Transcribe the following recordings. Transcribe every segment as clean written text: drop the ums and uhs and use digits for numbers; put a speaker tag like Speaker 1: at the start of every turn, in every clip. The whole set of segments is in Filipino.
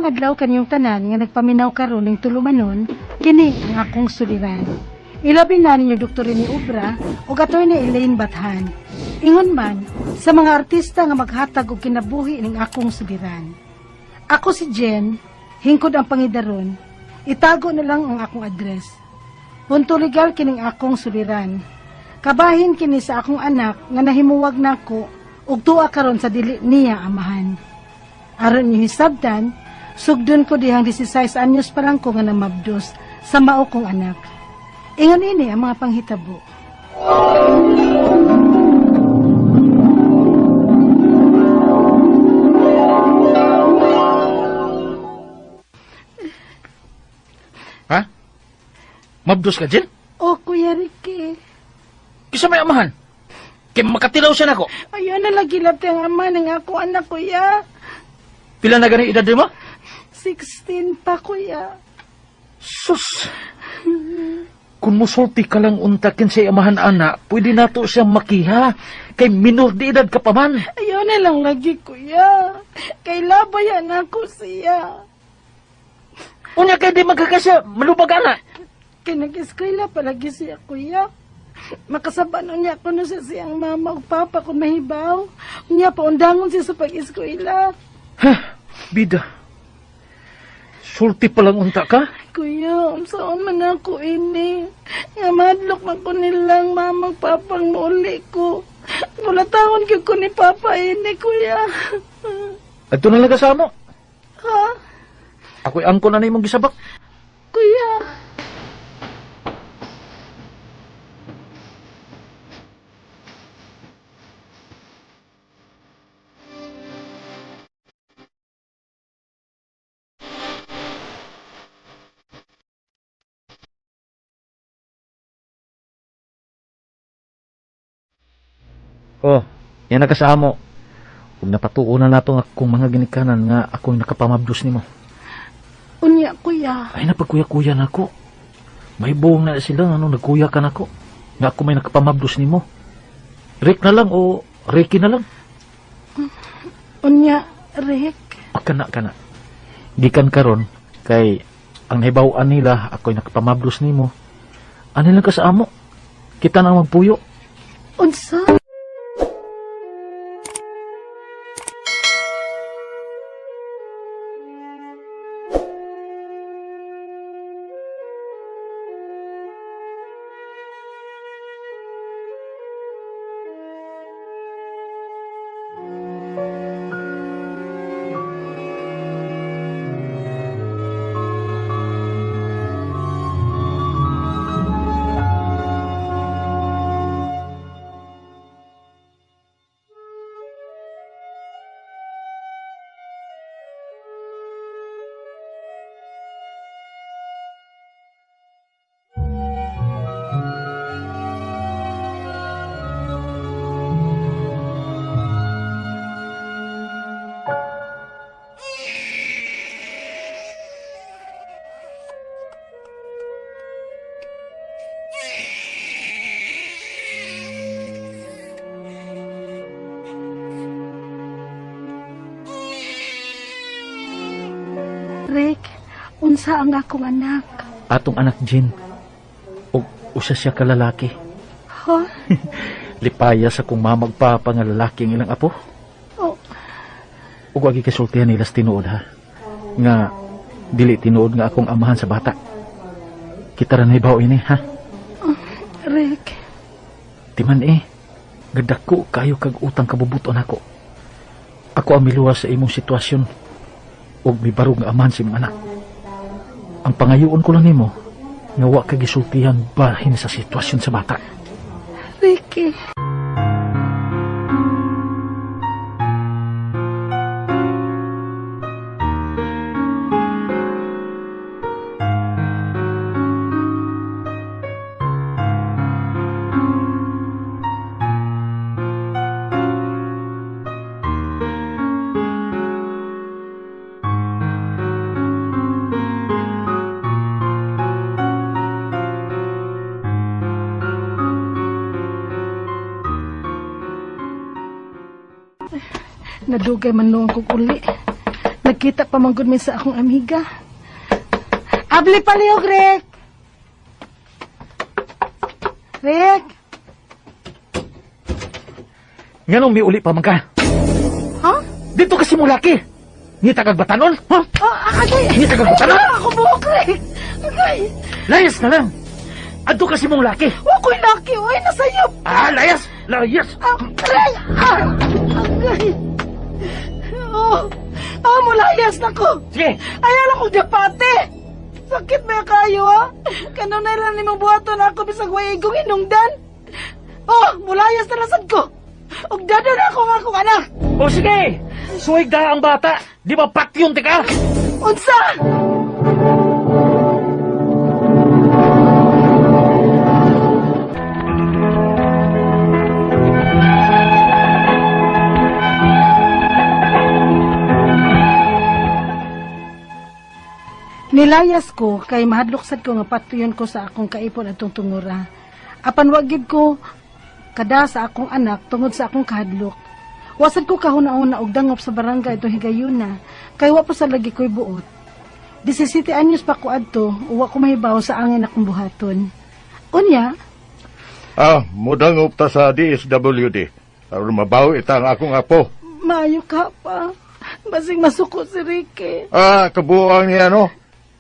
Speaker 1: Maayong adlaw kanyong tanan nga nagpaminaw karon ning tulumanon, kini ang akong suliran. Ilabi na ninyo Dr. ni Ubra o gatoy ni Elaine Bathan. Ingon man sa mga artista nga maghatag og kinabuhi ning akong suliran. Ako si Jen, hingkod ang pangidaron. Itago na lang ang akong address. Punto legal kining akong suliran. Kabahin kini sa akong anak nga nahimuwag nako ug tuwa karon sa dili niya amahan. Aron niyo hisabtan, sugdon ko dihang 16 anyos pa lang ko nga namabdos sa mao kong anak. Ingon ini ang mga panghitabo.
Speaker 2: Ha? Mabdos ka, Jen?
Speaker 1: O, Kuya Ricky.
Speaker 2: Kisa may amahan? Kaya makatilaw siya nako.
Speaker 1: Ayaw na lagi lati ang ama ng ako anak, Kuya.
Speaker 2: Pila na ganang edad mo?
Speaker 1: 16 pa, Kuya.
Speaker 2: Sus! Kung musulti ka lang untakin sa amahan ana, pwede nato siyang makiha. Kay minor di edad ka pa man.
Speaker 1: Ayaw na lang lagi, Kuya. Kay labayan ako siya.
Speaker 2: Unya kay di magkakasya, malubag ana.
Speaker 1: Kay nag-eskwela palagi siya, Kuya. Makasabano niya ako na sa siyang mama o papa kung mahibaw. Niya paundangon siya sa pag-eskwela.
Speaker 2: Bida. Sulti pa lang unta ka?
Speaker 1: Kuya, saan man ako ini? Nga madlok man ko nilang mamang papang muli ko. Wala taon ko ni papa ini, Kuya.
Speaker 2: Adto na lang ka sa amo.
Speaker 1: Ha?
Speaker 2: Ako'y angko na imong gisabak.
Speaker 1: Kuya.
Speaker 2: Oh, yan na kasama. Kung napatuunan nato akong mga ginikanan nga ako'y nakapamabdos nimo.
Speaker 1: Unya, Kuya.
Speaker 2: Ay napagkuya-kuya na ako. May buong na sila ano nagkuya ka na ako. Nga ako may nakapamabdos nimo. Rick na lang o Ricky na lang.
Speaker 1: Unya, Rick.
Speaker 2: Kana. Gikan karon kay ang nahibaw-an nila ako'y nakapamabdos nimo. Ano lang kasama? Kita na magpuyo.
Speaker 1: Unsa? Rick, unsa ang akong anak?
Speaker 2: Atong anak Jen. O usa siya ka lalaki.
Speaker 1: Ha?
Speaker 2: Lipaya sa kung mamagpapa nga lalaki ang ilang apo.
Speaker 1: Oh,
Speaker 2: Ug wagi kasultihan nila sa tinuod ha. Nga dili tinuod nga akong amahan sa bata. Kita ra nahibaw ini ha.
Speaker 1: Rick.
Speaker 2: Timan gadako kayo kag utang kabubuton ako. Ako ang miluwas sa imong sitwasyon. Ug mibarog nga amahan sa imong anak. Ang pangayoon ko lang nimo nga wa ka gisultihan bahin sa sitwasyon sa bata.
Speaker 1: Ricky. Nadugay man noong kong uli. Nagkita pa manggod mi sa akong amiga. Abli palihog, Rick! Rick!
Speaker 2: Nganong may uli pa man ka?
Speaker 1: Ha?
Speaker 2: Dito kasi mo laki. Ni tagag batanon, ha?
Speaker 1: Agay!
Speaker 2: Ni tagag batanon?
Speaker 1: Ako buhok, Rick! Agay!
Speaker 2: Layas na lang. Adto kasi mong laki.
Speaker 1: Ako'y laki, uy! Nasayop!
Speaker 2: Layas! Layas!
Speaker 1: Agay! Agay! Mulayas na ko!
Speaker 2: Sige!
Speaker 1: Ayaw akong dapate! Sakit ba kayo, ha? Kano na lang ni mabuhaton ako bisag way igong inungdan? Mulayas na lasad ko! Og dada na ako nga akong anak!
Speaker 2: O sige! Suwig da ang bata. Di ba patyon tika?
Speaker 1: Unsa? Nilayas ko kay mahadloksad ko nga patuyon ko sa akong kaipon atong tungura. Apan wagid ko kada sa akong anak tungod sa akong kahadlok. Wasad ko kahuna-una og dangop sa barangay itong higayuna kay wa pa sa lagi ko'y buot. 17 anyos pa ko adto uwa ko mahibaw sa angin akong buhaton. Unya,
Speaker 3: Mudangop ta sa DSWD. Aron mabawi itang akong apo.
Speaker 1: maayo ka pa. Basing masuko si Ricky.
Speaker 3: Kabuang niya, no?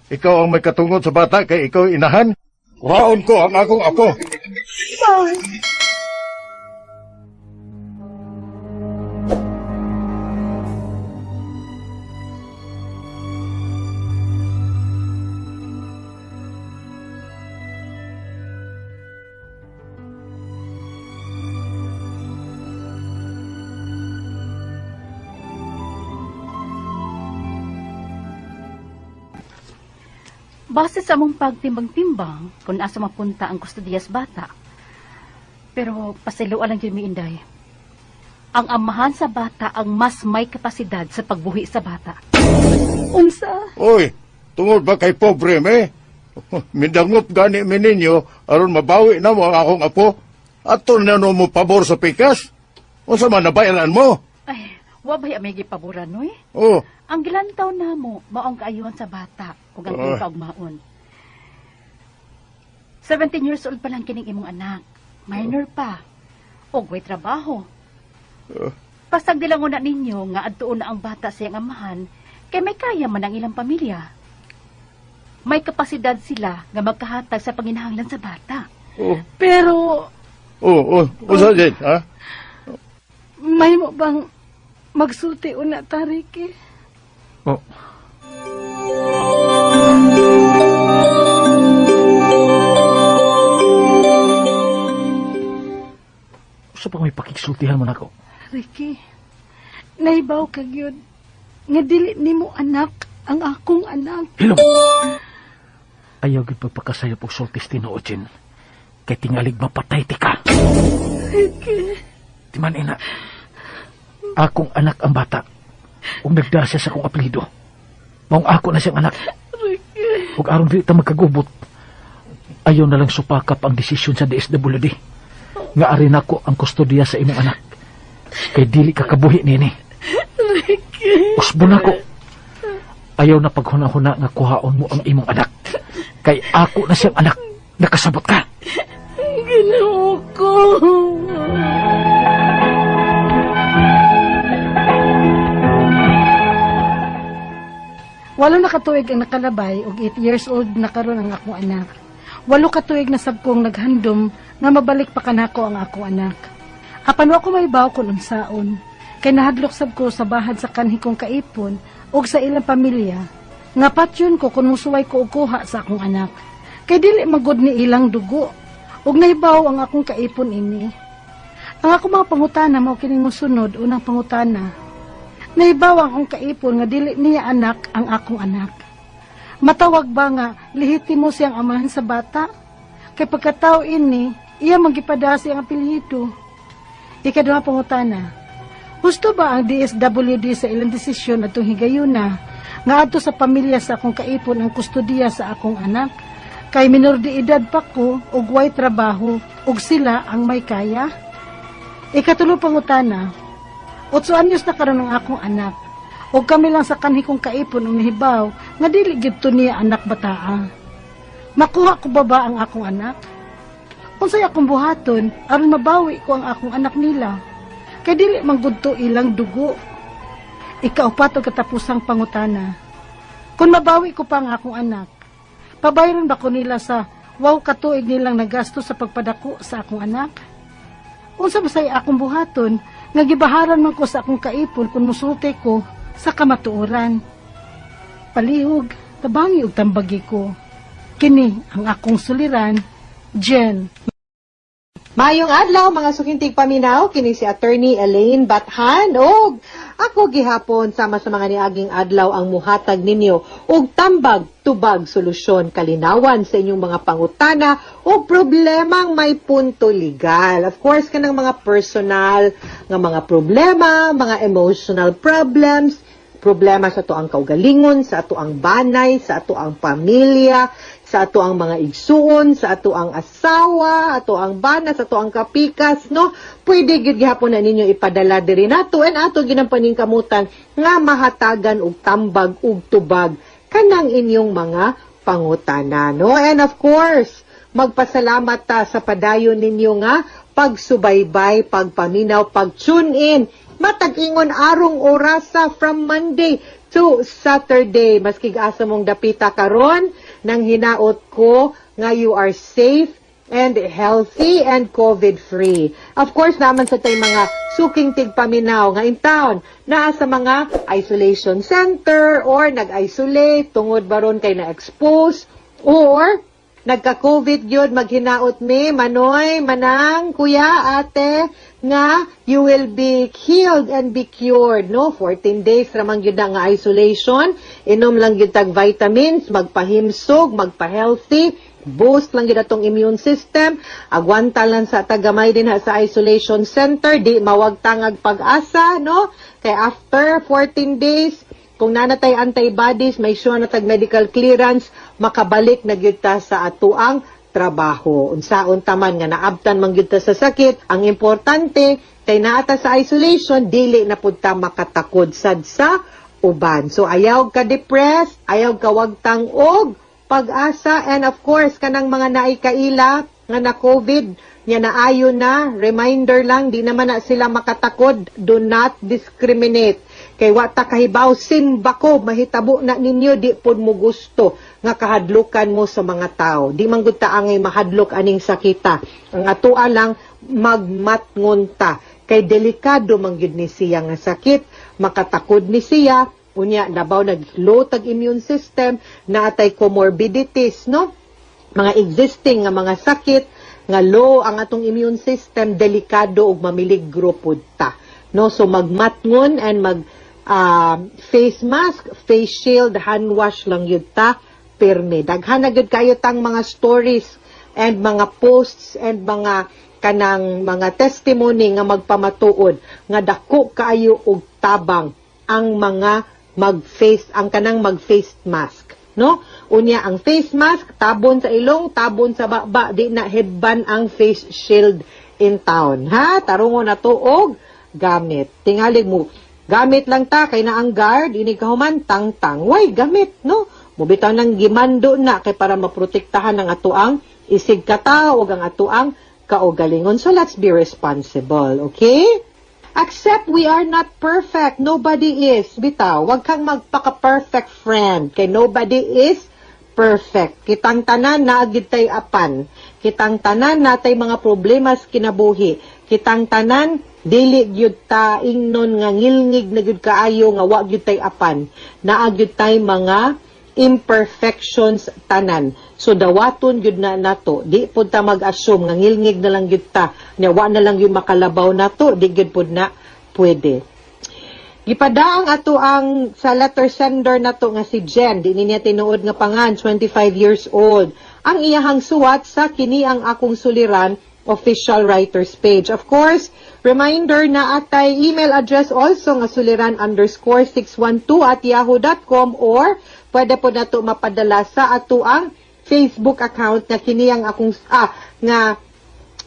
Speaker 3: Ikaw ang may katungod sa bata kay ikaw inahan. Kuhaon ko ang akong apo.
Speaker 1: Bye.
Speaker 4: Base sa among pagtimbang-timbang kung asa mapunta ang kustodiyas bata. Pero pasiluan lang yun mi Inday. Ang amahan sa bata ang mas may kapasidad sa pagbuhi sa bata.
Speaker 1: Unsa?
Speaker 3: Oy, tungod ba kay pobre me? Mindangop gani mi ninyo aron mabawi na mo ang akong apo. Ato na no mo pabor sa pikas. Unsa man nabayaran mo?
Speaker 4: Ay, wabay amigi paboran, noy?
Speaker 3: Oh,
Speaker 4: Ang gilantaw na mo, maong kaayuhan sa bata, kung ang kaugmaon. 17 years old pa lang kining imong anak. Minor pa. O way trabaho. Pasag dilang una ninyo nga adtuon na ang bata sa iyang amahan, kay may kaya man ang ilang pamilya. May kapasidad sila nga magkahatag sa panginahanglan sa bata.
Speaker 1: Pero,
Speaker 3: unsa din, ha?
Speaker 1: may mo bang magsulti una ta, Ricky?
Speaker 2: Oh. Sa pang may pakiksultihan mo na ako.
Speaker 1: Ricky, naibaw ka yun. Nga dili ni mo anak ang akong anak.
Speaker 2: Hilom! Ayaw gid pagpakasayop og sultis tinuod Jen. Kay tingalig mapatay ti ka.
Speaker 1: Ricky,
Speaker 2: Timan ina. Akong anak ang bata. Kung nagdasya sa akong apelido. Maong ako na siyang anak.
Speaker 1: Ricky.
Speaker 2: Huwag aron di ta magkagubot. Ayaw na lang supakap ang desisyon sa DSWD. Nga arin ako ang kustodiya sa imong anak. Kay dili ka kabuhi nini.
Speaker 1: Ricky.
Speaker 2: Usbon ako. Ayaw na paghuna-huna nga kuhaon mo ang imong anak. Kay ako na siyang anak. Nakasabot ka.
Speaker 1: Ginawa ko. Walo na katuig ang nakalabay ug 8 years old na karon ang akong anak. 8 katuig na sab kong naghandom nga mabalik pa kanako ang akong anak. Apan wa ko mahibaw kun unsaon. Kay nahadlok sab ko sa bahad sa kanhi kong kaipon ug sa ilang pamilya. Nga patyon ko kun musuway ko og kuha sa akong anak. Kay dili magud ni ilang dugo. Ug nahibaw ang akong kaipon ini. Ang akong mga pangutana mao kining mosunod. Unang pangutana. Nahibaw ang akong kaipon nga dili niya anak ang akong anak. Matawag ba nga lehitimo siyang amahan sa bata? Kay pagkatao ini, iya magipadasi ang apelyido. Ikaduha pangutana. Gusto ba ang DSWD sa ilang desisyon atong higayuna nga adto sa pamilya sa akong kaipon ang kustodiya sa akong anak? Kay minor de edad pa ko ug way trabaho ug sila ang may kaya? Ikatulo pangutana. 8 anyos na karon ang akong anak. O kami lang sa kanhi kong kaipon ang nahibaw, nga dili gyud to niya anak bataa. Makuha ko ba ang akong anak? Unsay akong buhaton, aron mabawi ko ang akong anak nila. Kay dili man gud to ilang dugo. Ikaupat og katapusang pangutana. Kung mabawi ko pa ang akong anak, pabayron ba ko nila sa wow katuig nilang nagasto sa pagpadako sa akong anak? Unsa ba say akong buhaton, nga gibaharan man ko sa akong kaipon kung musulti ko sa kamatuoran. Palihog, tabangi ug tambagi ko. Kini ang akong suliran, Jen.
Speaker 5: Mayong adlaw mga sukintig paminaw, kini si Attorney Elaine Bathan og ako gihapon sama sa mga niaging adlaw ang muhatag ninyo og tambag tubag solusyon kalinawan sa inyong mga pangutana o problemang may punto legal. Of course kanang mga personal nga mga problema, mga emotional problems, problema sa ato ang kaugalingon, sa ato ang banay, sa ato ang pamilya, sa ato ang mga igsuon, sa ato ang asawa, ato ang bana, sa ato ang kapikas, no? Pwede gid gihapon na ninyo ipadala diri nato and ato ginampaning kamutan nga mahatagan og tambag ug tubag kanang inyong mga pangutana, no? And of course, magpasalamat ta sa padayon ninyo nga pagsubaybay, pagpaminaw, pag-tune in. Matag-ingon arong orasa from Monday to Saturday. Maski asa mong dapita karon nang hinaot ko nga you are safe and healthy and COVID-free. Of course, naman sa tay mga suking tigpaminaw nga in town na sa mga isolation center or nag-isolate tungod baron kay na-expose or nagka-COVID yun, maghinaot me, manoy, manang, kuya, ate, nga you will be healed and be cured, no? 14 days ramang yun na nga isolation, inom lang yun tag vitamins, magpahimsog, magpa-healthy, boost lang yun atong immune system, agwanta lang sa tagamay din ha sa isolation center, di mawagtangag pag-asa, no? Kay after 14 days, kung nanatay antibodies, may sure na tag medical clearance, makabalik na gyud ta sa atuang trabaho. Unsaon taman nga naabtan man gyud ta sa sakit, ang importante kay naata sa isolation, dili na pud ta makatakod sad sa uban. So ayaw ka depressed, ayaw ka wagtang og pag-asa, and of course kanang mga naikaila nga na COVID, nya naayo na, reminder lang, di naman na sila makatakod, do not discriminate. Kay wata kahibaw, simba ko, mahitabo na ninyo, di pod mo gusto nga kahadlukan mo sa mga tao. Di man gud ta angay mahadlok aning sakita. Ang atoa lang, magmatngon ta. Kay delikado man gyud ni siya nga sakit, makatakod ni siya, unya labaw nag-low tag immune system, naatay comorbidities, no? Mga existing nga mga sakit, nga low ang atong immune system, delikado og mamiligro pud ta. No? So magmatngon and face mask, face shield, hand wash lang yun ta, pirme. Daghan na gud kayo tang mga stories and mga posts and mga kanang mga testimony nga magpamatuod nga dako kaayo og tabang ang mga kanang mag-face mask, no? Unya ang face mask tabon sa ilong, tabon sa baba, di na headband ang face shield in town, ha? Tarungon na to og gamit. Tingalig mo, gamit lang ta kay na ang guard ini kahuman tang-tang. Why gamit, no? Mubitaw nang gimando na kay para maprotektahan ang atuang isig katawo ug ang atuang kaugalingon. So let's be responsible, okay? Accept we are not perfect. Nobody is. Bitaw, wag kang magpaka-perfect friend. Kay nobody is perfect. Kitang tanan naagid tay apan. Kitang tanan natay mga problema sa kinabuhi. Kitang tanan dili gyud ta ingnon nga ngilngig na gyud kaayo nga wa gyud tay apan. Naa gyud tay mga imperfections tanan. So dawaton gyud na nato. Di pud ta mag-assume nga ngilngig na lang gyud ta. Nya wa na lang gyud makalabaw nato, di gyud pud na pwede. Gipadaang ato ang sa letter sender nato nga si Jen, di niya tinuod nga pangan, 25 years old. Ang iyahang suwat sa kini ang akong suliran official writers page. Of course, reminder na atay email address also nga suliran_612@yahoo.com or pwede po nato mapadala sa ato ang Facebook account na kini ang akong nga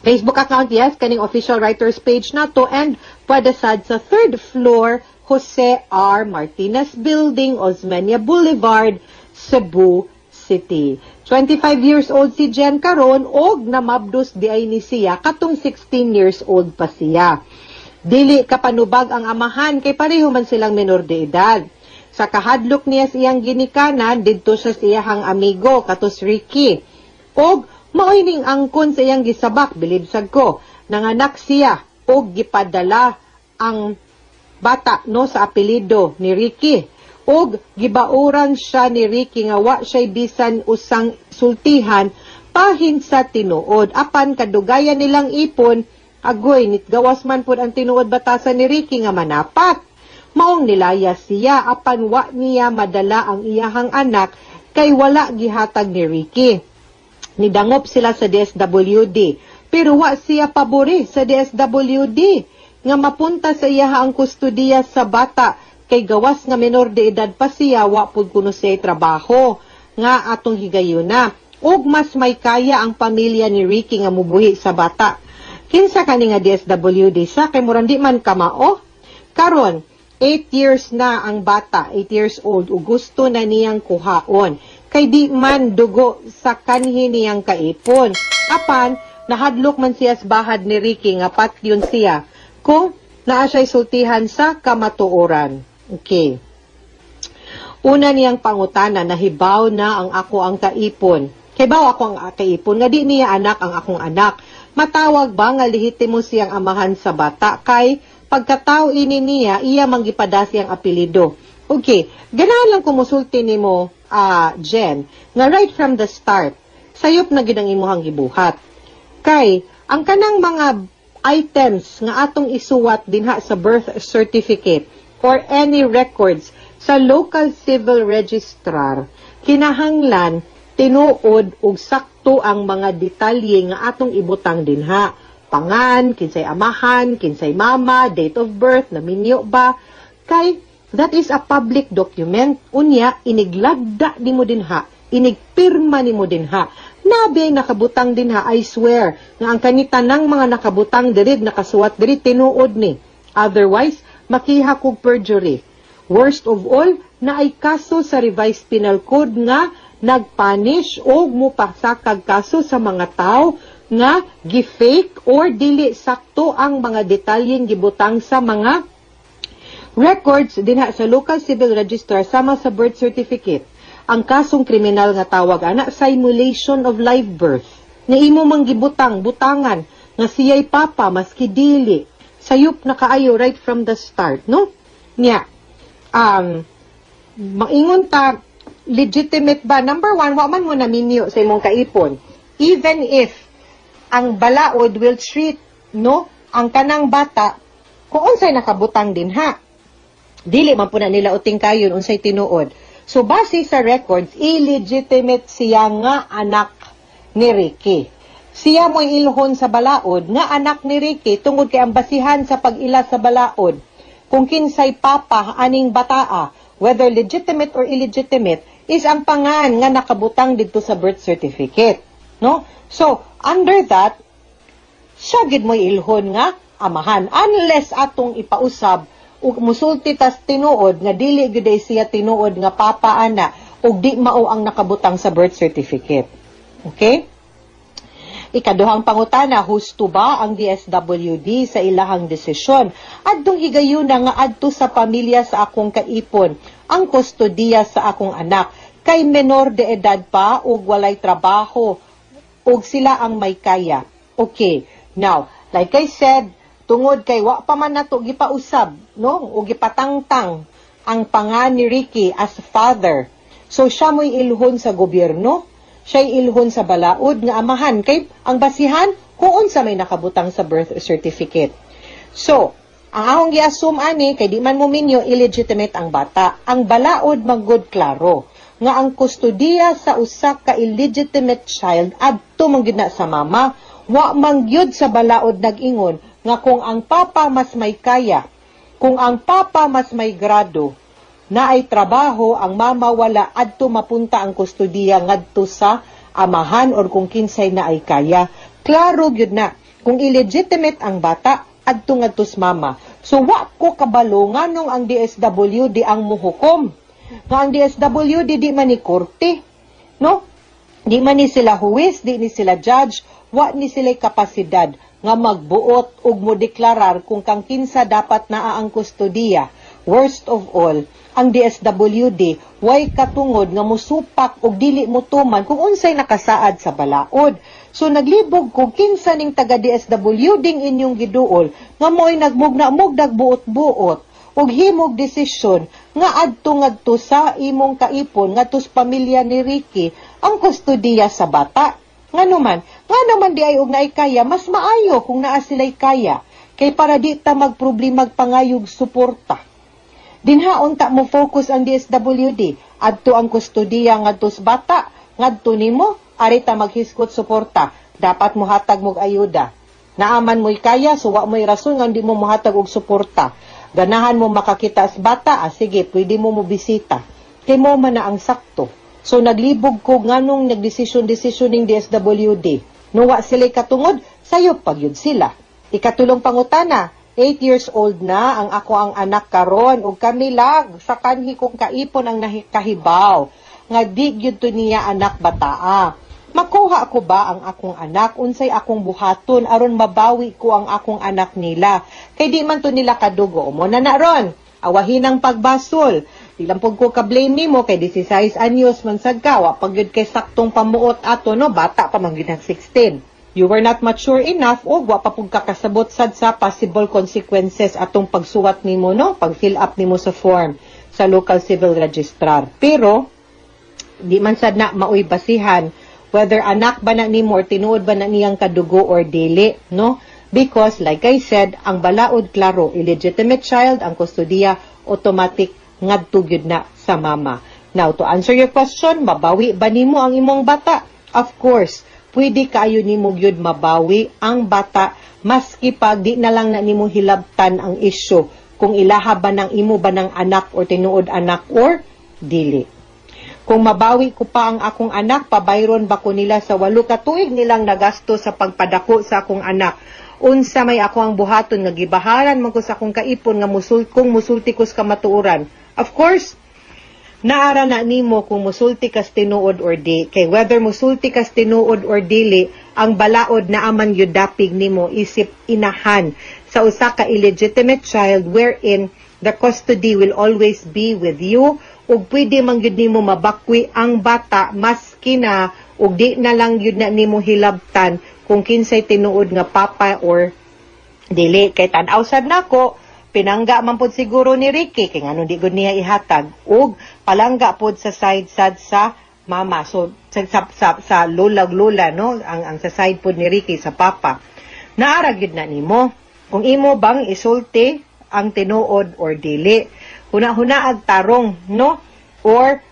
Speaker 5: Facebook account, yes, kaning official writers page nato, and pwede sad sa 3rd floor Jose R. Martinez Building, Osmeña Boulevard, Cebu City. 25 years old si Jen karon og namabdos di ay ni siya katong 16 years old pa siya. Dili kapanubag ang amahan kay pareho man silang menor de edad. Sa kahadlok niya siyang ginikanan didto sa siyang amigo katos Ricky. Og maoy ning angkon sa iyang gisabak bilibsag ko nanganak siya og gipadala ang bata no sa apelyido ni Ricky. Og gibauran siya ni Ricky nga wa siya'y bisan usang sultihan pahin sa tinuod. Apan kadugayan nilang ipon, agoy nitgawas man pud ang tinuod batasan ni Ricky nga manapat. Maong nilaya siya apan wa niya madala ang iyahang anak kay wala gihatag ni Ricky. Nidangop sila sa DSWD pero wa siya pabori sa DSWD nga mapunta sa iya ang kustudiya sa bata kay gawas nga menor de edad pa siya wa pud kuno siya trabaho nga atong higayuna ug mas may kaya ang pamilya ni Ricky nga mubuhi sa bata. Kinsa kani nga DSWD sa kay murang di man kamao karon 8 years na ang bata, 8 years old, ug gusto na niyang kuhaon. Kay di man dugo sa kanhi niyang kaipon. Apan, nahadlok man siya sa bahad ni Ricky nga patyon siya kung naa siya'y sultihan sa kamatuoran. Okay. Una niyang pangutana, nahibaw na ang ako ang kaipon. Kay baw ako ang kaipon, nga di niya anak ang akong anak. Matawag ba nga lehitimo siyang amahan sa bata kay pagkatao ini niya, iya manggipadasi ang apelido. Okay, ganahan lang kumusulti ni mo, Jen, nga right from the start, sayop na ginang imuhang gibuhat. Kay, ang kanang mga items nga atong isuwat dinha sa birth certificate or any records sa local civil registrar, kinahanglan, tinuod ug sakto ang mga detalye nga atong ibutang dinha. Pangan, kinsay amahan, kinsay mama, date of birth, naminyo ba. Kay, that is a public document. Unya, iniglagda ni mo dinha, inigpirma ni mo dinha. Nabi nakabutang dinha, I swear, nga ang kanitanang mga nakabutang dirid, nakasuwat dirid, tinuod ni. Otherwise, makiha kog perjury. Worst of all, na ay kaso sa revised penal code nga nagpunish o mupasakag kaso sa mga tao nga gi-fake or dili sakto ang mga detalyeng gibutang sa mga records dinha sa local civil registrar sama sa birth certificate. Ang kasong kriminal nga tawag ana simulation of live birth. Nga imo mang gibutang butangan nga siya'y papa maski dili. Sayop na kaayo right from the start, no? Nya. Maingon ta legitimate ba? Number one, wa man mo naminyo sa imong kaipon. Even if ang balaod will treat, no, ang kanang bata, kung unsay nakabutang din, ha? Dili man po na nila uting kayon, unsay tinuod. So, base sa records, illegitimate siya nga anak ni Ricky. Siya mo'y ilhon sa balaod, nga anak ni Ricky, tungod kay ang basihan sa pag-ila sa balaod, kung kinsay papa, aning bataa, whether legitimate or illegitimate, is ang pangan nga nakabutang dito sa birth certificate. No? So, under that, siya gid mo'y ilhon nga amahan. Unless atong ipausab, ug musulti tas tinuod, nga dili gid siya tinuod nga papa ana, ug di mao ang nakabutang sa birth certificate. Okay? Ikaduhang pangutana, husto ba ang DSWD sa ilahang desisyon? Adtong higayon na nga adto sa pamilya sa akong kaipon, ang kustodiya sa akong anak, kay menor de edad pa ug walay trabaho, ug sila ang may kaya. Okay, now, like I said, tungod kay wa pa man nato gipausab, no? O gipatangtang ang pangan ni Ricky as father. So siya mo'y ilhon sa gobyerno, siya'y ilhon sa balaod nga amahan kay ang basihan kung unsa may nakabutang sa birth certificate. So, ang akong gi-assume ani kay di man mo minyo illegitimate ang bata. Ang balaod maggod klaro nga ang kustodiya sa usa ka illegitimate child adto man gyud na sa mama, wa man gyud sa balaod nag-ingon nga kung ang papa mas may kaya, kung ang papa mas may grado, na ay trabaho, ang mama wala, adto mapunta ang kustodiya ngadto sa amahan or kung kinsay na ay kaya. Klaro gyud na, kung illegitimate ang bata, adto ngadto sa mama. So, wa ko kabalo nga nung ang DSWD ang muhukom. Nga ang DSWD di man ni korte. No? Di man ni sila huwis, di ni sila judge, wa ni sila kapasidad nga magbuot ug mo deklarar kung kang kinsa dapat naa ang kustodiya. Worst of all, ang DSWD way katungod nga musupak og dili mutuman kung unsay nakasaad sa balaod. So naglibog ko kinsa ning taga DSWD ding inyong giduol nga mo'y nagmugna-mugdag buot-buot ug himog desisyon nga adto sa imong kaipon ngadto sa pamilya ni Ricky ang kustodiya sa bata. Nga naman di ay og naay kaya, mas maayo kung naa sila'y kaya, kay para di ta magproblemag pangayog suporta. Dinhaon ta mo focus ang DSWD, adto ang kustodiya ngadto sa bata, ngadto nimo, ari ta maghiskot suporta, dapat mo hatag mog ayuda. Naaman mo'y kaya, so wa mo'y rason nga di mo mohatag og suporta. Ganahan mo makakita sa bata, sige, pwede mo bisita. Kay mo man na ang sakto. So naglibog ko nganong nagdesisyon ning DSWD. Nuwa sila katungod, sayo pagyud sila. Ikatulong pangutana, 8 years old na ang ako ang anak karon ug kami lag sa kanhi kong kaipon ang nahikahibaw nga di gyud to niya anak bataa. Makuha ko ba ang akong anak unsay akong buhaton aron mabawi ko ang akong anak nila. Kay di man to nila kadugo mo na ron. Awahin ang pagbasol. Di lang po ko ka-blame nimo kay 16 anyos man sad ka, wa pag yun kay saktong pamuot ato, no? Bata pa man yun ang 16. You were not mature enough o wa pa pug kakasabot sad sa possible consequences atong pagsuwat nimo, no? Pag-fill up nimo sa form sa local civil registrar. Pero, di man sad na maoy basihan whether anak ba na nimo or tinuod ba na niyang kadugo or dili, no? Because, like I said, ang balaod klaro, illegitimate child, ang kustodiya, automatic ngadto gyud na sa mama. Now, to answer your question, mabawi ba nimo ang imong bata? Of course, pwede kaayo nimo gyud mabawi ang bata maski pag di na lang na nimo hilabtan ang issue kung ilaha ba ng imo ba ng anak or tinuod anak or dili. Kung mabawi ko pa ang akong anak, pabayron ba ko nila sa 8 ka tuig nilang nagasto sa pagpadako sa akong anak? Unsa may ako ang buhaton nga gibaharan man ko sa akong kaipon nga musulti ko sa kamatuoran. Of course, naara na nimo kung musulti kas tinuod or di. Kay whether musulti kas tinuod or dili, ang balaod na aman yun dapig nimo isip inahan sa usa ka illegitimate child wherein the custody will always be with you ug pwede man gyud nimo mabakwi ang bata maski na ug di na lang gyud na nimo hilabtan kung kinsay tinuod nga papa or dili. Kay tan-aw sad nako, pinangga man pod siguro ni Ricky kay ngano di gud niya ihatag ug palangga pod sa side sad sa mama. So sa lola no, ang sa side pod ni Ricky sa papa. Naara gyud na nimo kung imo bang isulti ang tinuod or dili. Huna-hunaag tarong, no? Or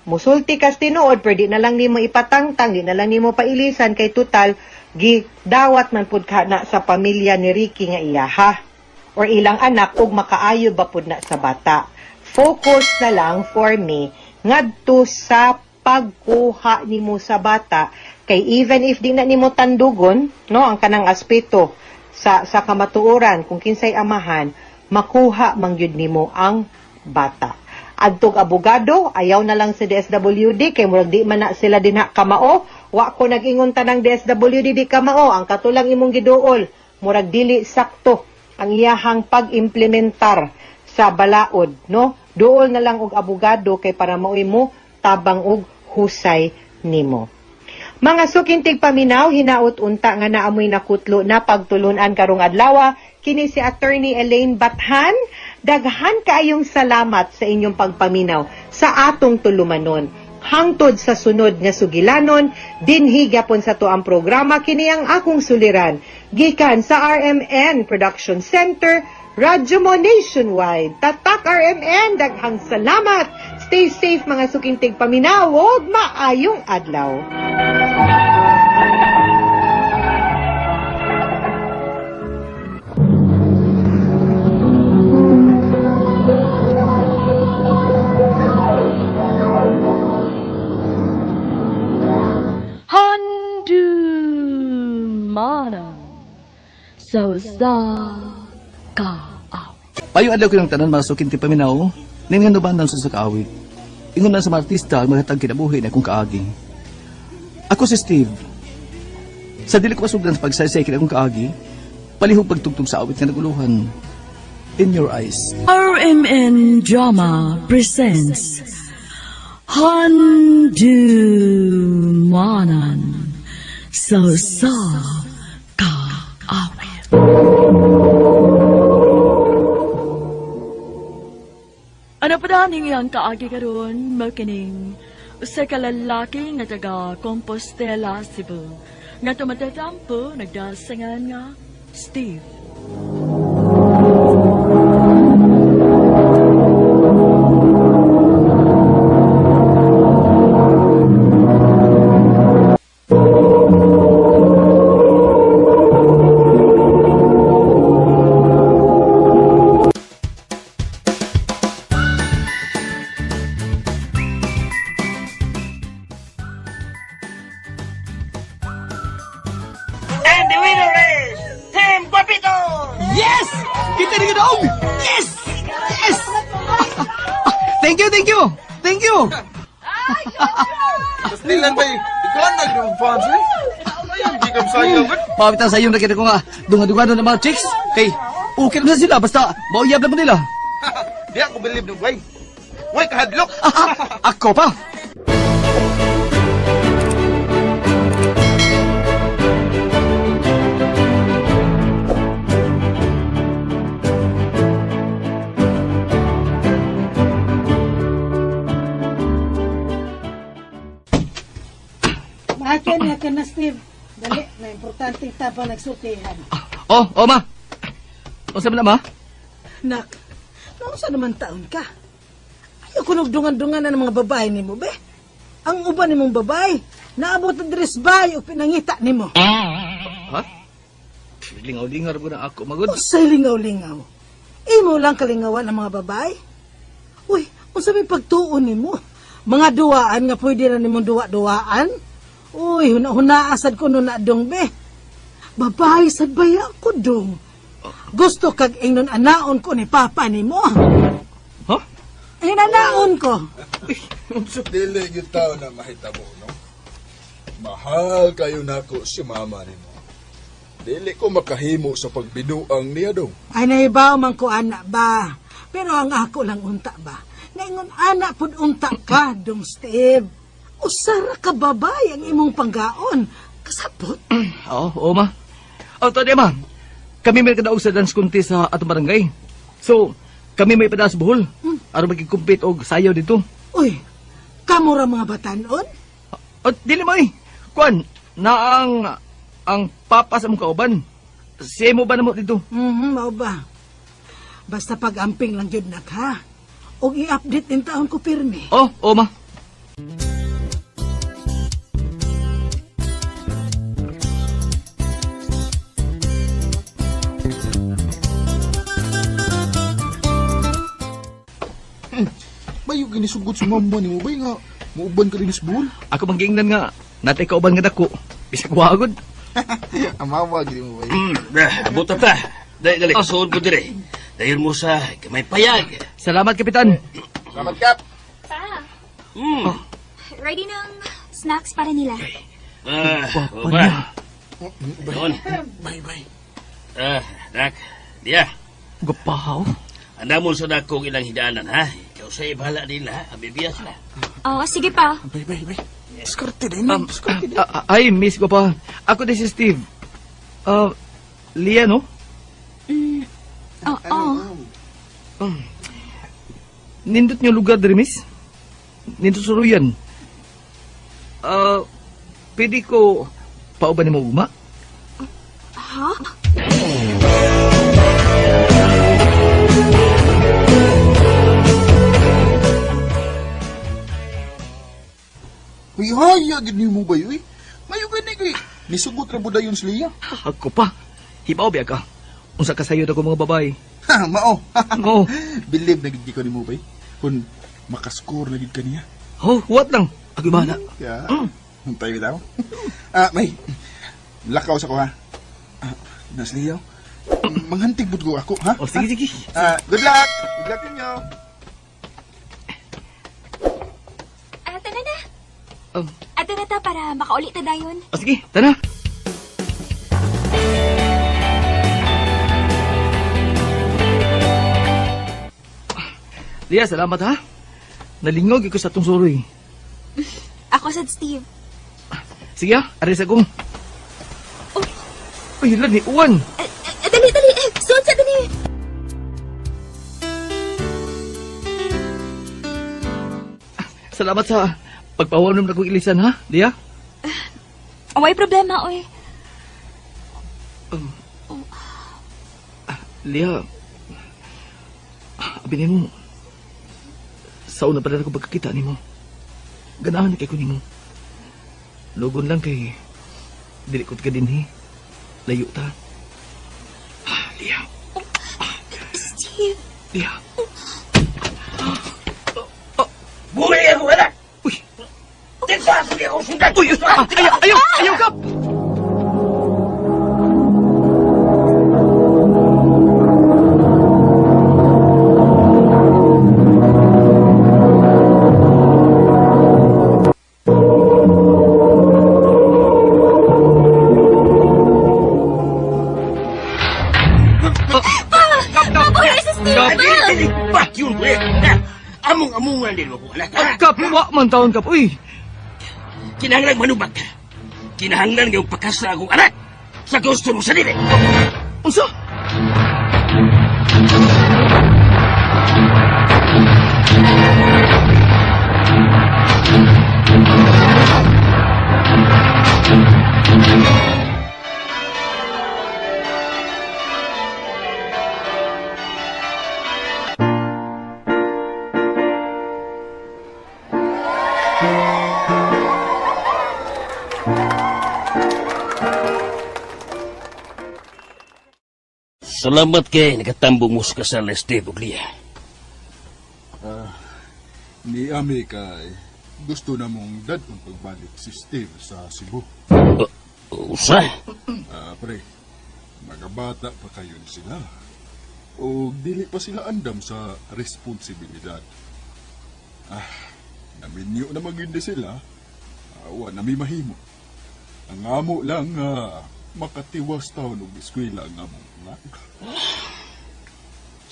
Speaker 5: musulti kas tinuod pero di na lang nimo ipatangtang, di na lang nimo pailisan kay total gidawat man pud kana sa pamilya ni Ricky nga iyaha or ilang anak ug makaayo ba pud na sa bata. Focus na lang for me ngadto sa pagkuha nimo sa bata kay even if di na nimo tandugon, no, ang kanang aspeto sa kamatuoran kung kinsay amahan, makuha man gyud nimo ang bata. Adtog abogado, ayaw na lang sa DSWD kay murag di man na sila dinha kamao. Wa ko nag-ingon tanang DSWD di kamao, ang katulang imong giduol murag dili sakto ang iyahang pag-implementar sa balaod, no? Duol na lang og abogado kay para mao mo tabang og husay nimo. Mga sukintig paminaw, hinaot unta nga naamoy nakutlo na pagtulunan karong adlaw. Kini si Attorney Elaine Bathan. Daghan kaayong salamat sa inyong pagpaminaw sa atong tulumanon. Hangtod sa sunod nga sugilanon, dinhi gyapon sa to ang programa kini ang akong suliran. Gikan sa RMN Production Center, Radyo Mo Nationwide. Tatak RMN, daghang salamat. Stay safe mga sukintig paminaw, ug maayong adlaw.
Speaker 6: Mana sa ka Payo adlaw ko ng tanan mga sukintig paminaw, ning hanubanan sa kaawit. Ingon na sa mga artista ang maghatag kinabuhi na akong kaagi. Ako si Steve. Sa dili ko masugdan sa pagsaysay kina akong kaagi, palihog pagtugtog sa awit nga naguluhan. In Your Eyes.
Speaker 7: RMN Drama presents Handumanan sa kaawit. Ano pa daning iyang kaagi karon makining usa ka lalaki nga taga Compostela, Cebu nga tumatatampo nagdasangan nga Steve.
Speaker 6: Yes! Kita rin daog! Yes! Yes! Thank you, thank you! Thank you!
Speaker 8: Nilan ba ikaw ang nag-fans eh? Ayun, di ka sayang.
Speaker 6: Pawitan sa iyo na kita ko nga dunga-dunga ng mga chicks. Kay, okay na sila, basta mauyab naman nila.
Speaker 8: Di ako believe nung way. Way, kahadlok!
Speaker 6: Ako pa!
Speaker 1: Akin na, Steve. Dali, may importante tapa nagsultihan.
Speaker 6: Oh, ma. O sabi na, ma?
Speaker 1: Nak, noon sa naman taon ka? Ayoko nagdungan-dungan na ng mga babae ni mo, be. Ang uban ni mong babae, naabot ang dress bay o pinangita ni mo.
Speaker 6: Ha? Lingaw-lingaw ko na ako, magod.
Speaker 1: O sa'y lingaw-lingaw. Imo lang kalingawan ng mga babae. Uy, kung sabi pagtuon ni mo, mga duwaan nga pwede na ni mong duwa-duwaan. Uy, huna-hunaasad ko nun na dong, be. Babae sad baya ko dong. Gusto kag ingnon anaon ko ni papa ni mo.
Speaker 6: Ha?
Speaker 1: Inanaon ko.
Speaker 8: Dili yung tao na mahitabo, no? Mahal kayo nako si mama ni mo. Dili ko makahimo sa pagbinuang niya dong.
Speaker 1: Ay nahibaw man ko anak ba. Pero ang ako lang unta ba. Ngayon anak pud unta ka, dong Steve. Usara ka babay ang imong panggaon. Kasapot.
Speaker 6: Oo, ma. O, tadi, ma. Kami may kadaog sa dance contest sa atong barangay. So, kami may padaas buhol. Aron magkikumpit og sayaw dito.
Speaker 1: Uy, kamura mga batanon?
Speaker 6: O, dili mo eh. Kuan, na ang papa sa mong kauban. Siya mo ba na mo dito?
Speaker 1: Mao ba? Basta pag-amping lang yun nak ha. O i-update din taon ko pirmi.
Speaker 6: Oh, ma.
Speaker 8: Bayo ginisugod sa mama ni mo bay nga. Muuban ka rin sa buhol.
Speaker 6: Ako manggingnan nga. Natay kauban nga dako. Bisag wagod.
Speaker 8: Amawa gini mo bay.
Speaker 9: Buta ta. Dali, suod ko dire. Dayon mo sa kamay payag.
Speaker 6: Salamat, Kapitan.
Speaker 8: Salamat kap.
Speaker 10: Ready ng snacks para nila.
Speaker 9: O ba? Doon.
Speaker 8: Bay.
Speaker 9: Nak. Diya.
Speaker 6: Gapahaw.
Speaker 9: Anda mo sa dakong ilang hidaanan, ha? Ikaw sa'yo, bahala nila, ha? Abibiya sila.
Speaker 10: Oo, sige pa.
Speaker 8: Bay. Skarte din. Skarte din.
Speaker 6: Ay, miss ko pa. Ako din si Steve. Lia, no?
Speaker 10: Oo.
Speaker 6: Nindot niyo lugar diri, miss? Nindot suruyan. Pwede ko pauban ni mo ugma?
Speaker 10: Ha?
Speaker 8: Uy, haya gini mo bay. Uy, mayo gani kay. Nisugot ra budayon sa liya.
Speaker 6: Ako pa. Hibaw biya ka. Unsa ka sayo ako mga babae.
Speaker 8: Ha, mao.
Speaker 6: Oo.
Speaker 8: Believe na gid ko ni mo bay. Kung makascore na gid kaniya.
Speaker 6: Oh, what lang? Ako bahala.
Speaker 8: Ya. Huntay bitaw. May. Lakaw sa ko ha. Nasliyaw. manghantig bud ko ako, ha?
Speaker 6: O, sige, sige.
Speaker 8: Good luck! Good luck ninyo!
Speaker 10: Ate na na.
Speaker 6: Oh.
Speaker 10: Ate na ta para makaulit na dayon.
Speaker 6: O, sige, tara. Lia, salamat ha. Nalingog ko sa tong suroy.
Speaker 10: Ako sad Steve.
Speaker 6: Sige ha, aris akong. Ay, lan ni Uwan.
Speaker 10: Dali, dali. Suot sa dali.
Speaker 6: Salamat sa pagpawanom na kong ilisan ha, Lia.
Speaker 10: Away problema, oy.
Speaker 6: Lia, abinin mo, sa una pa rin ako pagkakita ni mo. Ganahan na kay ko ni mo. Lugon lang kay dilikot ka din layo ta. Lia.
Speaker 10: Steve.
Speaker 6: Lia.
Speaker 9: Bumili ako, anak!
Speaker 6: Uy!
Speaker 9: Tigpas, hindi ako sundan!
Speaker 6: Uy! Ayaw ka!
Speaker 10: Mabuhay si Steve!
Speaker 9: Ba't yun, pre? Among-amungan din mo ko, anak, ha?
Speaker 6: Kap, wa man taon kap. Uy!
Speaker 9: Kinahanglan manubag ka. Kinahanglan yung pagkasa akong anak sa gusto mo sa dili.
Speaker 6: Unsa?
Speaker 9: Salamat kay nakatambong mo sa kasal na Steve Uglia.
Speaker 8: Ni Ami kay gusto na mong dadong pagbalik si Steve sa Cebu.
Speaker 9: Usa?
Speaker 8: Pre, magabata pa kayo sila. O dili pa sila andam sa responsibilidad. Naminyo na magindi sila. Wa na may mahimo. Ang amo lang makatiwas taon og eskwela ang among anak.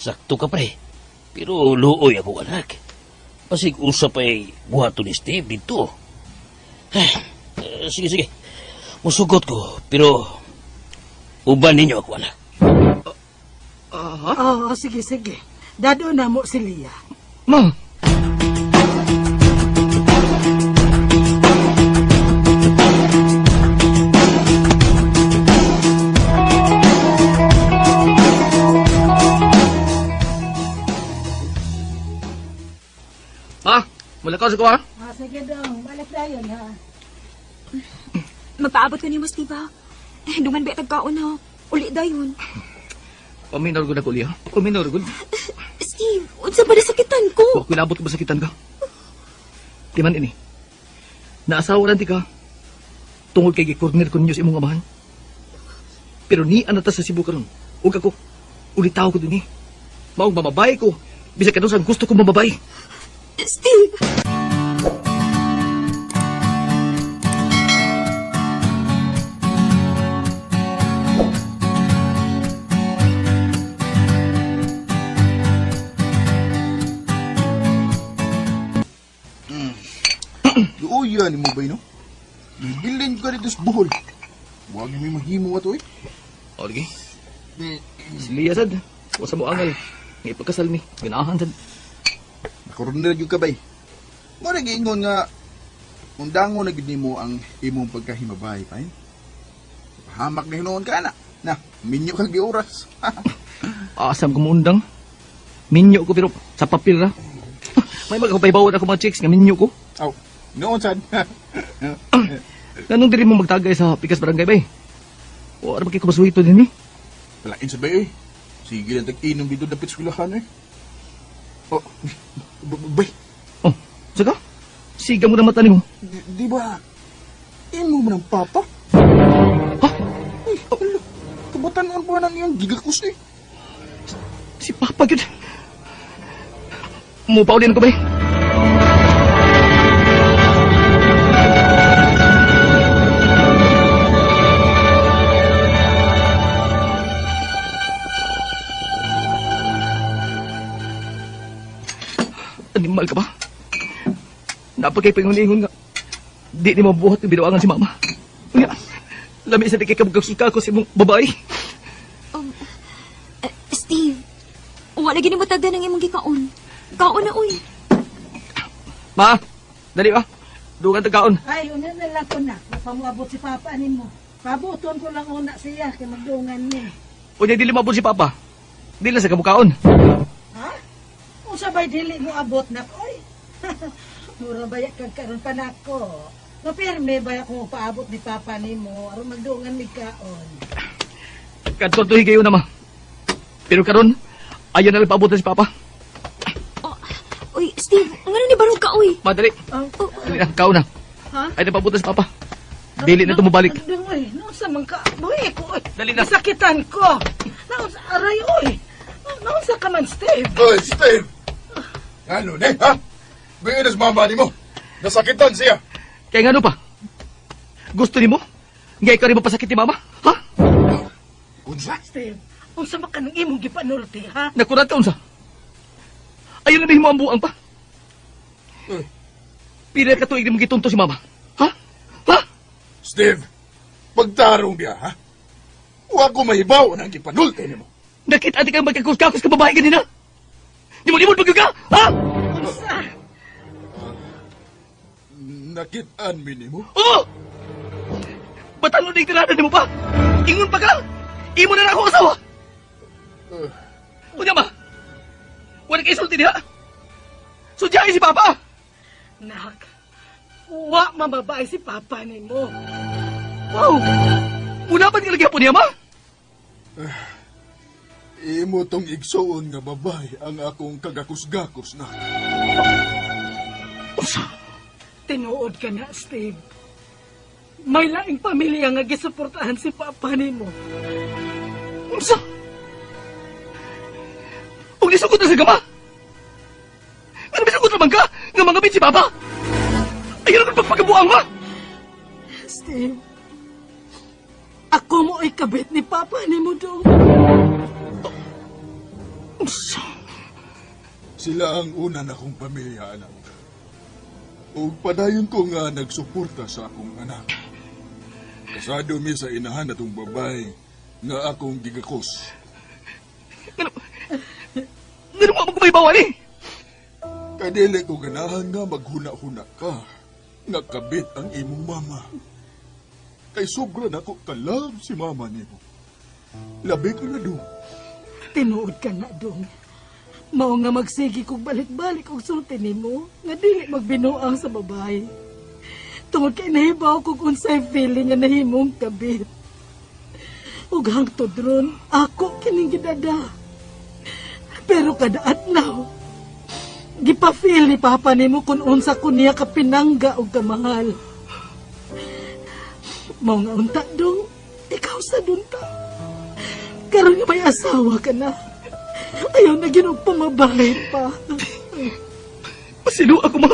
Speaker 9: Sakto ka, pre. Pero luoy ako, anak. Pasig usap ay buhato ni Steve dito. Sige, sige. Musugot ko, pero uban ninyo ako, anak.
Speaker 1: Oo, sige, sige. Dado na mo si Lia.
Speaker 6: Ma! Wala ka sa kuha?
Speaker 1: Sige dong, balik tayo ha.
Speaker 10: Magpaabot ko ni mo, Steve, ha? Duman ba tagkaon, ha? Uli dayon.
Speaker 6: Paminor ko na ko, Lia. Paminor ko.
Speaker 10: Steve, unsa ba nasakitan ko?
Speaker 6: Huwag kinabot ko ba sakitan ka? Di man ini. Naasawa lang ti ka. Tungod kay gikorner ko ninyo sa imong amahan. Pero ni anata sa Cebu karon. Huwag ako. Ulitaw ko din Maong mamabay ko. Bisa ka doon sa gusto ko mamabay.
Speaker 10: Steve!
Speaker 8: Luoy ni mo ba no? Bilin ko dito sa buhol. Huwag may maghimo ato
Speaker 6: O, lagi. Si Lia sad. Wasa mo angal. Ngay pagkasal ni. Ganahan sad.
Speaker 8: Nakaroon na yung kabay. Mo nag-iingon nga undango na gid mo ang imong pagkahimabay pa. Hamak na hinoon ka na. Na, minyo kag oras.
Speaker 6: Asam ko muundang. Minyo ko pero sa papel ra. May magkapaybawan ako mga chicks nga minyo ko.
Speaker 8: Aw, noon sad.
Speaker 6: Ganun diri mo magtagay sa pikas barangay bay. O ano ba kayo kumasuhito din
Speaker 8: Walain sa bay. Sige lang tag-inom dito dapit skulahan Oh, bay.
Speaker 6: Oh, saka? Siga mo na mata mo.
Speaker 8: Di ba? Imo mo ng papa?
Speaker 6: Ha?
Speaker 8: Ay, kabatan kanon po nang iyang gigakos eh.
Speaker 6: Si Papa, gid. Mupaulin ko ba? Animal ka ba? Napagay panguningon nga. Di ni mabuhat ng binawangan si Mama. Nga, lami sa di kay kabugagsuka ko si mong babae.
Speaker 10: Steve, wala gini mo tagda ng imong gikaon. Kaon na, uy.
Speaker 6: Ma, dali ba? Dugan tagkaon.
Speaker 1: Ay, una na lang ko na. Pamuabot si Papa mo. Pabuton ko lang una siya kay magdungan ni.
Speaker 6: Unya dili mabot si Papa. Dili sa kamukaon.
Speaker 1: Ha? Kung sabay dili mo abot na ko, oy. Mura baya kagkaroon pa na ako. Mapirme baya kung paabot ni Papa mo aron magdungan ni kaon.
Speaker 6: Kadto to higayon na ma. Pero karon, ayan na lang paabutan si Papa.
Speaker 10: Uy, Steve, ang ano ni barog ka, uy.
Speaker 6: Madali.
Speaker 1: Oh.
Speaker 6: Dali na, kaon na.
Speaker 1: Ha?
Speaker 6: Ay na paabutan si Papa. Dili na tumubalik.
Speaker 1: Oy, nausa man ka. Buhi ko, oy.
Speaker 6: Dali na.
Speaker 1: Sakitan ko. Nausa, aray, oy. Nausa ka man, Steve.
Speaker 3: Oy, Steve! Ano ne, ha? Biinas mama ni mo. Nasakitan siya.
Speaker 6: Kaya nga ano pa? Gusto ni mo? Ngay ka rin mapasakit ni Mama? Ha?
Speaker 3: Unsa?
Speaker 1: Steve, unsa man ka nang imong gipanulti, ha?
Speaker 6: Nakurat ka unsa? Ayun na mo ang buang pa. Pila ka tuig na mong gitunto si Mama. Ha? Ha?
Speaker 3: Steve, pagtarong biya, ha? Huwag ko mahibaw ng ipanulti ni mo.
Speaker 6: Nakita kang magkakus-kakus ka babae kanina? Di mo limod ka? Ha?
Speaker 1: Unsa?
Speaker 3: Nakitaan mi ni mo?
Speaker 6: Oo! Ba't ano na itirada ni mo pa? Ingon pa ka? Imo na na ako asawa! Kunya ma, wala kayo sulti niya. Sudyain si Papa!
Speaker 1: Nak, wa mamabae si Papa mo.
Speaker 6: Wow! Muna ba nilagyan po niya, ma?
Speaker 3: Imo tong igsoon nga babay ang akong kagakus-gakus na.
Speaker 1: Tinuod ka na, Steve. May laing pamilya nga gisuportahan si Papa mo.
Speaker 6: Unsa? Huwag nisukot na sa gama! Ano bisukot naman ka? Nga mga si Papa? Ayun ang pagpagabuang, ma!
Speaker 1: Steve, ako mo ay kabit ni Papa mo doon.
Speaker 3: Sila ang una na kong pamilya, anak. O padayon ko nga nagsuporta sa akong anak. Kasado mi sa inahan atong babay nga akong gigakos.
Speaker 6: Ano mo magkumaybawan eh?
Speaker 3: Kadili ko ganahan nga maghuna-huna ka nga kabit ang imong mama. Kay sobra na ko kalab si mama nimo. Labi ka na doon.
Speaker 1: Tinuod ka na doon. Mao nga magsigi kog balik-balik og sulti nimo nga dili magbinuang sa babae. Tungod kay nahibaw kog unsay feeling nga nahimong kabit. Ug hangtod ron, ako kining gidada. Pero kada adlaw, gipa-feel ni Papa nimo kung unsa ko niya kapinangga og kamahal. Mao nga unta dong, ikaw sa dunta. Karon nga may asawa ka na. Ayaw na ginog pamabahay pa.
Speaker 6: Pasino ako, ma?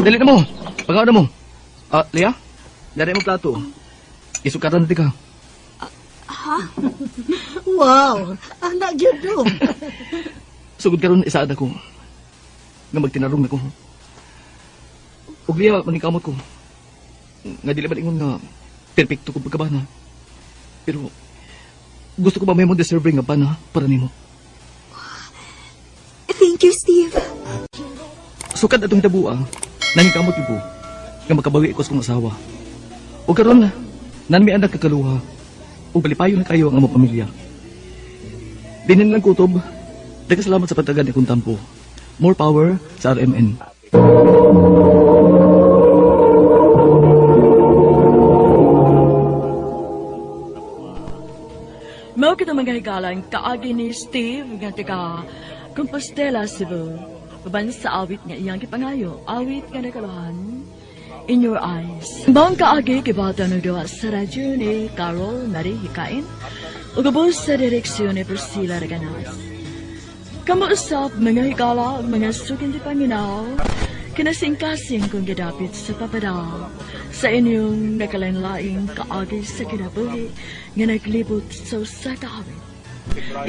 Speaker 6: Dali na mo. Pagawa na mo. Lea, dari mo plato. Isukatan natin ka.
Speaker 1: Wow, anak yun dong.
Speaker 6: Sugod ka ron isaad ako. Nga magtinarong na ko. Ug Lea, maningkamot ko. Nga dili man ingon nga perfecto ko pagkabana. Pero gusto ko ba may mo deserving nga bana para nimo.
Speaker 10: Thank you, Steve.
Speaker 6: Sukad atong tabuang. Naningkamot ibo, nga makabawi ko sa kong asawa. O karon na, nanmi anak kakaluha, o balipayo na kayo ang among pamilya. Dinin lang kutob, Nagkasalamat sa pagtagan ni kong tampo. More power sa RMN.
Speaker 7: Mao kita mga higalang kaagi ni Steve nga taga Compostela, Cebu. Baban sa awit nga iyang kipangayo, awit nga nakabahan, In Your Eyes. Bang kaagi kibata ng doa sa radyo ni Carol Marie Hikain, ugabos sa direksyon ni Priscilla Raganas. Kamuusap mga higala ang mga sukin di paminaw, kinasing-kasing kung gidapit sa papadal sa inyong nakalanlaing kaagi sa kinabuhi nga naglibot sa usa ka awit.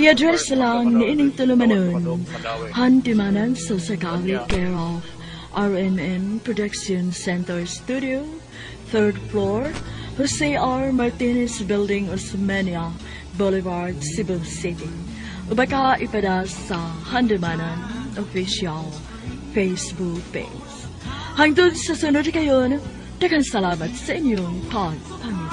Speaker 7: I-address lang ni ining tulumanon, hantimanan sa usa ka awit care of RMN Production Center Studio, 3rd floor, Jose R. Martinez Building, Osmeña Boulevard, Cebu City. Baka ipada sa Handimanan Official Facebook page. Hangtod sa sunod kayon, daghang salamat sa inyong pagpamilya.